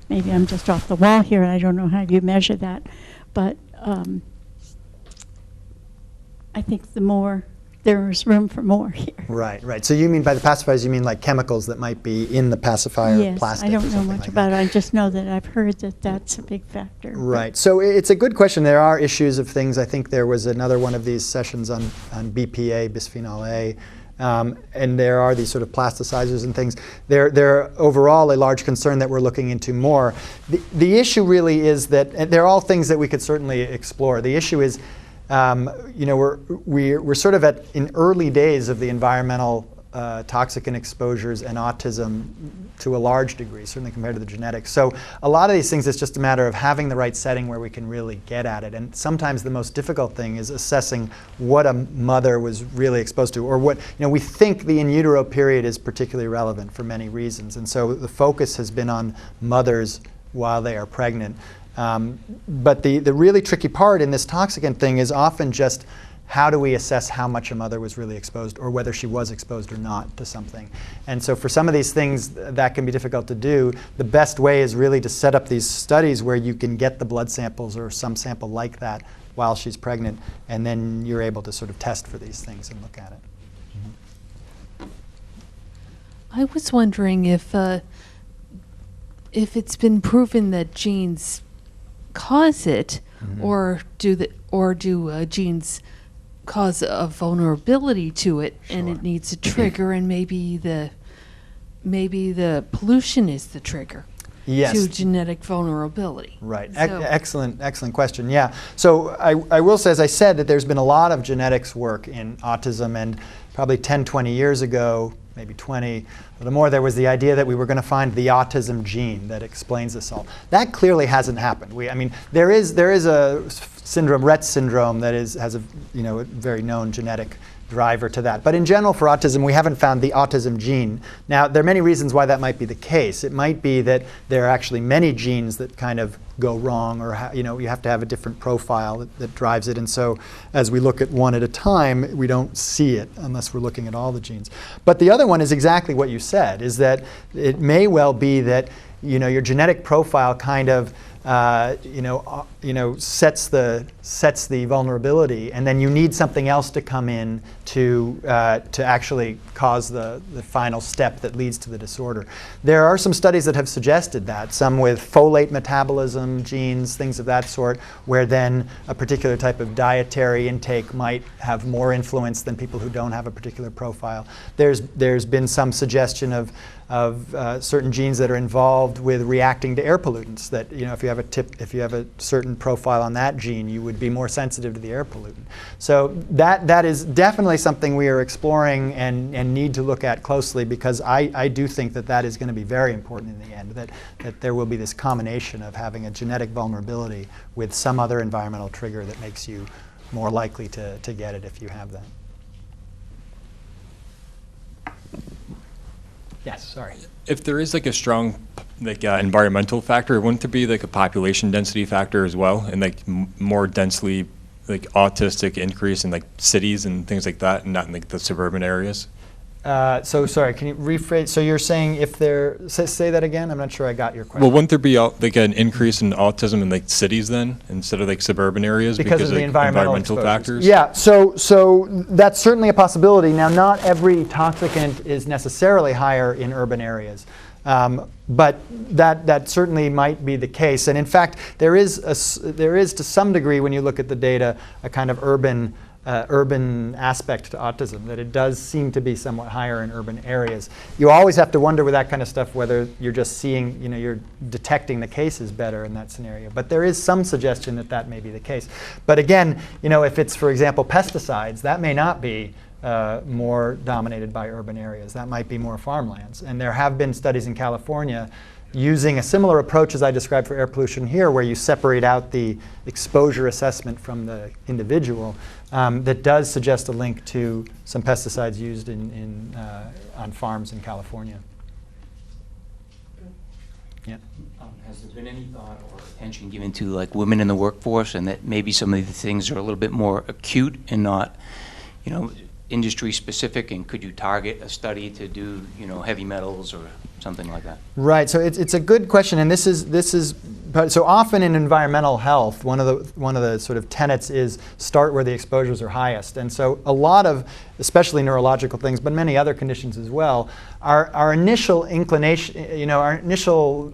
Maybe I'm just off the wall here, and I don't know how you measure that. But I think there's room for more here. Right, right. So you mean by the pacifiers, you mean like chemicals that might be in the pacifier Yes, plastic? I don't or know something much like about that. it. I just know that I've heard that that's a big factor. Right. So it's a good question. There are issues of things. I think there was another one of these sessions on BPA, bisphenol A. And there are these sort of plasticizers and things. They're overall a large concern that we're looking into more. The issue really is that, and they're all things that we could certainly explore. The issue is, we're sort of in early days of the environmental toxicant exposures and autism to a large degree, certainly compared to the genetics. So a lot of these things, it's just a matter of having the right setting where we can really get at it. And sometimes the most difficult thing is assessing what a mother was really exposed to, or what, we think the in utero period is particularly relevant for many reasons. And so the focus has been on mothers while they are pregnant. But the really tricky part in this toxicant thing is often just how do we assess how much a mother was really exposed, or whether she was exposed or not to something. And so for some of these things, that can be difficult to do. The best way is really to set up these studies where you can get the blood samples or some sample like that while she's pregnant, and then you're able to sort of test for these things and look at it. I was wondering if it's been proven that genes cause it, or do genes cause a vulnerability to it, and it needs a trigger, and maybe the pollution is the trigger to genetic vulnerability. Right. So Excellent question. Yeah. So I will say, as I said, that there's been a lot of genetics work in autism, and probably 10, 20 years ago, maybe 20, a little more, there was the idea that we were going to find the autism gene that explains this all. That clearly hasn't happened. There is a syndrome, Rett syndrome, that has a very known genetic driver to that. But in general, for autism, we haven't found the autism gene. Now, there are many reasons why that might be the case. It might be that there are actually many genes that kind of go wrong, or you have to have a different profile that drives it. And so as we look at one at a time, we don't see it unless we're looking at all the genes. But the other one is exactly what you said, is that it may well be that your genetic profile kind of sets the vulnerability, and then you need something else to come in to actually cause the final step that leads to the disorder. There are some studies that have suggested that, some with folate metabolism genes, things of that sort, where then a particular type of dietary intake might have more influence than people who don't have a particular profile. There's been some suggestion of certain genes that are involved with reacting to air pollutants, that if you have a certain profile on that gene, you would be more sensitive to the air pollutant. So that is definitely something we are exploring and need to look at closely, because I do think that is going to be very important in the end, that there will be this combination of having a genetic vulnerability with some other environmental trigger that makes you more likely to get it if you have that. Yes, sorry. If there is like a strong environmental factor, wouldn't there be like a population density factor as well, and like more densely autistic increase in like cities and things like that, and not in like the suburban areas? So sorry, can you rephrase? So you're saying if there, say that again? I'm not sure I got your question. Well, wouldn't there be like an increase in autism in like cities then, instead of like suburban areas because of the like, environmental factors? Yeah, so that's certainly a possibility. Now, not every toxicant is necessarily higher in urban areas. But that certainly might be the case. And in fact, there is to some degree, when you look at the data, a kind of urban aspect to autism, that it does seem to be somewhat higher in urban areas. You always have to wonder with that kind of stuff whether you're just seeing, you're detecting the cases better in that scenario. But there is some suggestion that may be the case. But again, if it's, for example, pesticides, that may not be more dominated by urban areas. That might be more farmlands. And there have been studies in California using a similar approach as I described for air pollution here, where you separate out the exposure assessment from the individual, that does suggest a link to some pesticides used on farms in California. Yeah. Has there been any thought or attention given to like women in the workforce, and that maybe some of the things are a little bit more acute and not, industry specific? And could you target a study to do, heavy metals or something like that? Right. So it's a good question, and this is so often in environmental health, one of the sort of tenets is start where the exposures are highest. And so a lot of, especially neurological things, but many other conditions as well, our initial inclination, our initial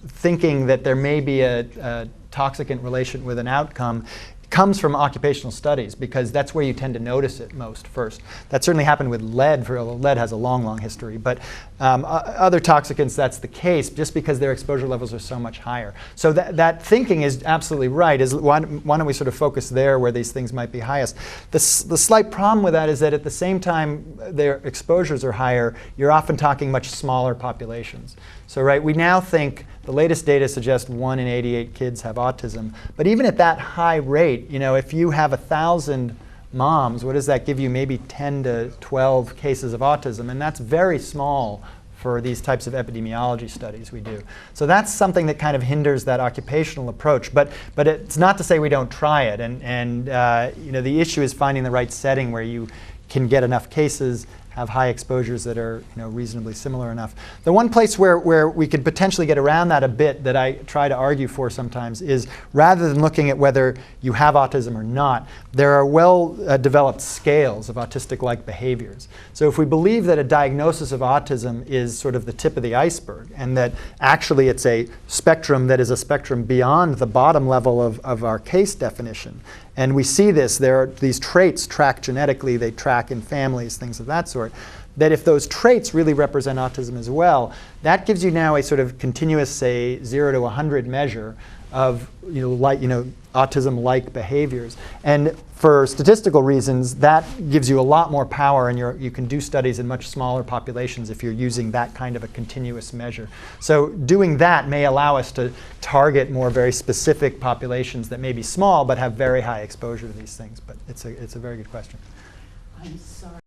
thinking that there may be a toxicant relation with an outcome comes from occupational studies, because that's where you tend to notice it most first. That certainly happened with lead. Lead has a long, long history, but other toxicants, that's the case, just because their exposure levels are so much higher. So that thinking is absolutely right. Why don't we sort of focus there where these things might be highest? The slight problem with that is that at the same time their exposures are higher, you're often talking much smaller populations. So right, we now think the latest data suggests 1 in 88 kids have autism. But even at that high rate, if you have 1,000 moms, what does that give you? Maybe 10 to 12 cases of autism. And that's very small for these types of epidemiology studies we do. So that's something that kind of hinders that occupational approach. But it's not to say we don't try it. And the issue is finding the right setting where you can get enough cases, have high exposures that are reasonably similar enough. The one place where we could potentially get around that a bit, that I try to argue for sometimes, is rather than looking at whether you have autism or not, there are well-developed scales of autistic-like behaviors. So if we believe that a diagnosis of autism is sort of the tip of the iceberg, and that actually it's a spectrum that is a spectrum beyond the bottom level of our case definition, and we see this, these traits track genetically, they track in families, things of that sort, that if those traits really represent autism as well, that gives you now a sort of continuous, say, 0 to 100 measure of autism-like behaviors. And for statistical reasons, that gives you a lot more power, and you can do studies in much smaller populations if you're using that kind of a continuous measure. So doing that may allow us to target more very specific populations that may be small but have very high exposure to these things. But it's a very good question. I'm sorry.